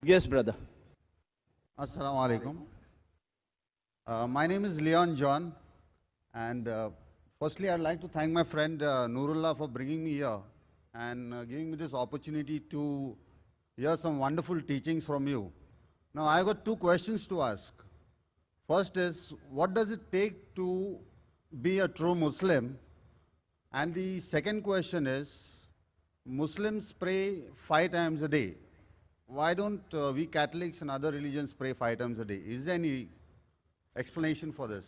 Yes, brother. Assalamu alaikum. My name is Leon John, and firstly, I'd like to thank my friend Nurullah for bringing me here and giving me this opportunity to hear some wonderful teachings from you. Now, I've got two questions to ask. First is, what does it take to be a true Muslim? And the second question is, Muslims pray 5 times a day. Why don't we Catholics and other religions pray 5 times a day? Is there any explanation for this?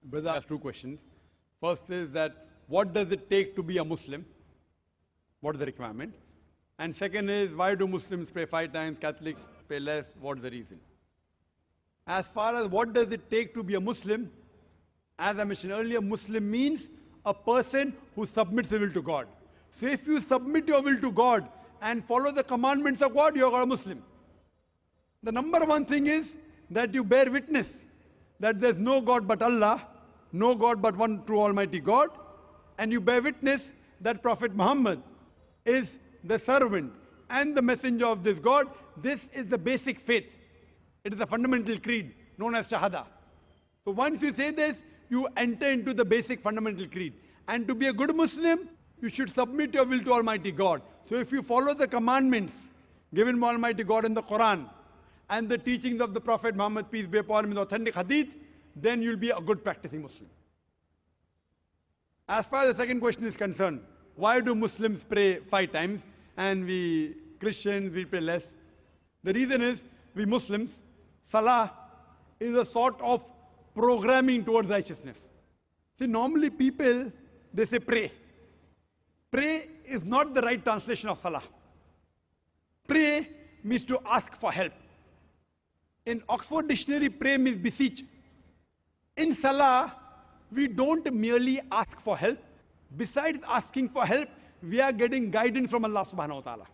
Brother asked two questions. First is that what does it take to be a Muslim? What is the requirement? And second is why do Muslims pray 5 times, Catholics pray less? What is the reason? As far as what does it take to be a Muslim, as I mentioned earlier, Muslim means a person who submits his will to God. So if you submit your will to God and follow the commandments of God, you are a Muslim. The number one thing is that you bear witness that there's no God but Allah, no God but one true Almighty God, and you bear witness that Prophet Muhammad is the servant and the messenger of this God. This is the basic faith. It is a fundamental creed known as Shahada. So once you say this, you enter into the basic fundamental creed. And to be a good Muslim, you should submit your will to Almighty God. So if you follow the commandments given by Almighty God in the Quran and the teachings of the Prophet Muhammad, peace be upon him, in the authentic hadith, then you'll be a good practicing Muslim. As far as the second question is concerned, why do Muslims pray 5 times and we Christians, we pray less? The reason is, we Muslims, Salah is a sort of programming towards righteousness. See, normally people, they say pray. Pray is not the right translation of Salah. Pray means to ask for help. In Oxford Dictionary, pray means beseech. In Salah, we don't merely ask for help. Besides asking for help, we are getting guidance from Allah subhanahu wa ta'ala.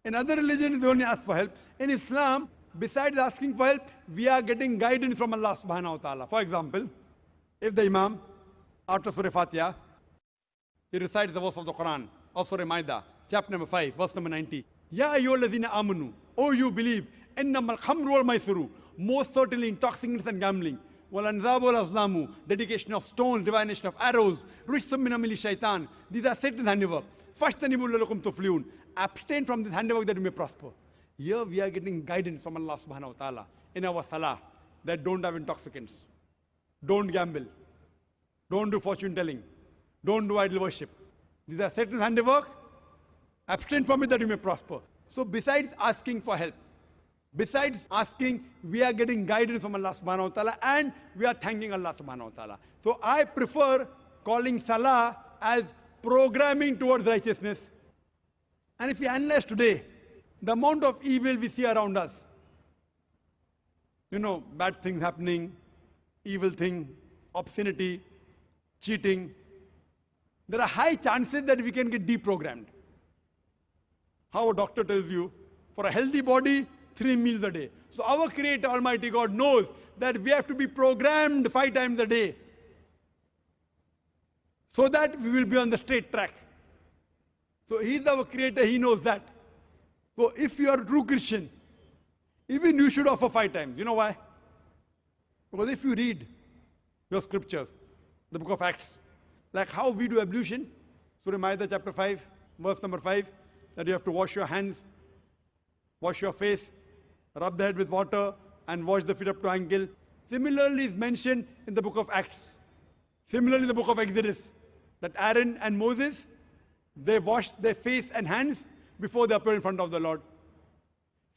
In other religions, we only ask for help. In Islam, besides asking for help, we are getting guidance from Allah subhanahu wa ta'ala. For example, if the Imam, after Surah Fatiha, he recites the verse of the Quran, of Surah Maida, chapter number 5, verse number 90. Ya ayyuhalladhina amanu, oh you believe, innamal khamru wal maisuru, most certainly intoxicants and gambling, wal anzabu wal azlamu, dedication of stones, divination of arrows, rijsum min amali shaitan, these are Satan's handiwork. Fashtanibu lalakum tuflihun, abstain from this handiwork that you may prosper. Here we are getting guidance from Allah subhanahu wa ta'ala in our salah that don't have intoxicants, don't gamble, don't do fortune telling, don't do idol worship. These are Satan's handiwork. Abstain from it that you may prosper. So besides asking for help, besides asking, we are getting guidance from Allah subhanahu wa ta'ala and we are thanking Allah subhanahu wa ta'ala. So I prefer calling salah as programming towards righteousness. And if we analyze today, the amount of evil we see around us, bad things happening, evil thing, obscenity, cheating, there are high chances that we can get deprogrammed. How a doctor tells you, for a healthy body, 3 meals a day. So our Creator, Almighty God, knows that we have to be programmed 5 times a day so that we will be on the straight track. So He's our Creator, He knows that. So if you are a true Christian, even you should offer 5 times. You know why? Because if you read your scriptures, the book of Acts, like how we do ablution, Surah Maida chapter 5, verse number 5, that you have to wash your hands, wash your face, rub the head with water, and wash the feet up to ankle. Similarly is mentioned in the book of Acts. Similarly in the book of Exodus, that Aaron and Moses, they washed their face and hands before they appear in front of the Lord.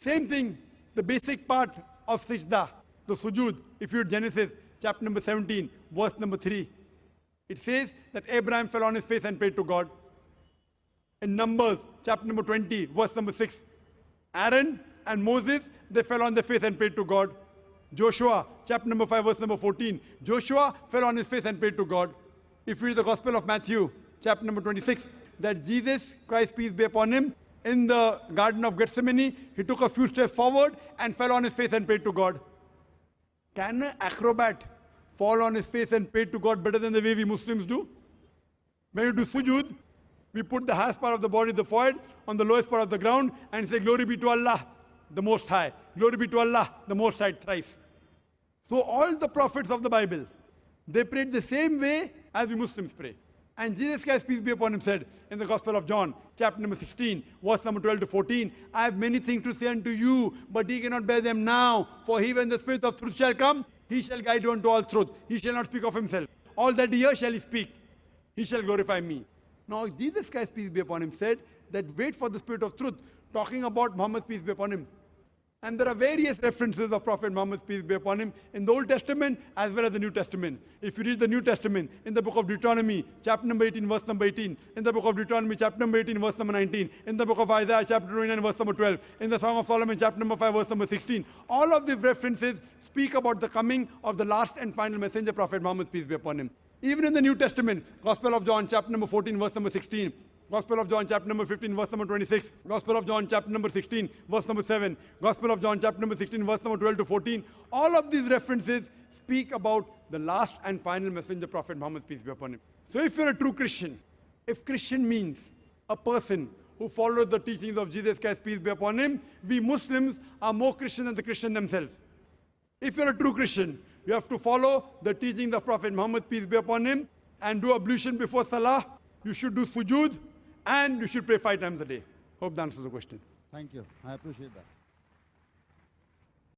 Same thing, the basic part of Sajda, the sujood, if you read Genesis chapter number 17, verse number 3. It says that Abraham fell on his face and prayed to God. In Numbers chapter number 20, verse number 6, Aaron and Moses, they fell on their face and prayed to God. Joshua chapter number 5, verse number 14, Joshua fell on his face and prayed to God. If you read the Gospel of Matthew chapter number 26, that Jesus Christ, peace be upon him, in the Garden of Gethsemane, he took a few steps forward and fell on his face and prayed to God. Can an acrobat fall on his face and pray to God better than the way we Muslims do? When you do sujood, We put the highest part of the body, the forehead, on the lowest part of the ground and say, glory be to Allah, the Most High. Glory be to Allah, the Most High, thrice. So all the prophets of the Bible, they prayed the same way as we Muslims pray. And Jesus Christ, peace be upon him, said in the Gospel of John, chapter number 16, verse number 12 to 14, I have many things to say unto you, but ye cannot bear them now. For he, when the Spirit of truth shall come, he shall guide you unto all truth. He shall not speak of himself. All that he hears shall he speak. He shall glorify me. Now Jesus Christ, peace be upon him, said that wait for the Spirit of truth, talking about Muhammad, peace be upon him. And there are various references of Prophet Muhammad, peace be upon him, in the Old Testament as well as the New Testament. If you read the New Testament, in the book of Deuteronomy, chapter number 18, verse number 18, in the book of Deuteronomy, chapter number 18, verse number 19, in the book of Isaiah, chapter 29, verse number 12, in the Song of Solomon, chapter number 5, verse number 16, all of these references speak about the coming of the last and final messenger, Prophet Muhammad, peace be upon him. Even in the New Testament, Gospel of John, chapter number 14, verse number 16, Gospel of John, chapter number 15, verse number 26. Gospel of John, chapter number 16, verse number 7. Gospel of John, chapter number 16, verse number 12 to 14. All of these references speak about the last and final messenger, Prophet Muhammad, peace be upon him. So if you're a true Christian, if Christian means a person who follows the teachings of Jesus Christ, peace be upon him, we Muslims are more Christian than the Christians themselves. If you're a true Christian, you have to follow the teachings of Prophet Muhammad, peace be upon him, and do ablution before Salah. You should do sujood. And you should pray 5 times a day. Hope that answers the question. Thank you. I appreciate that.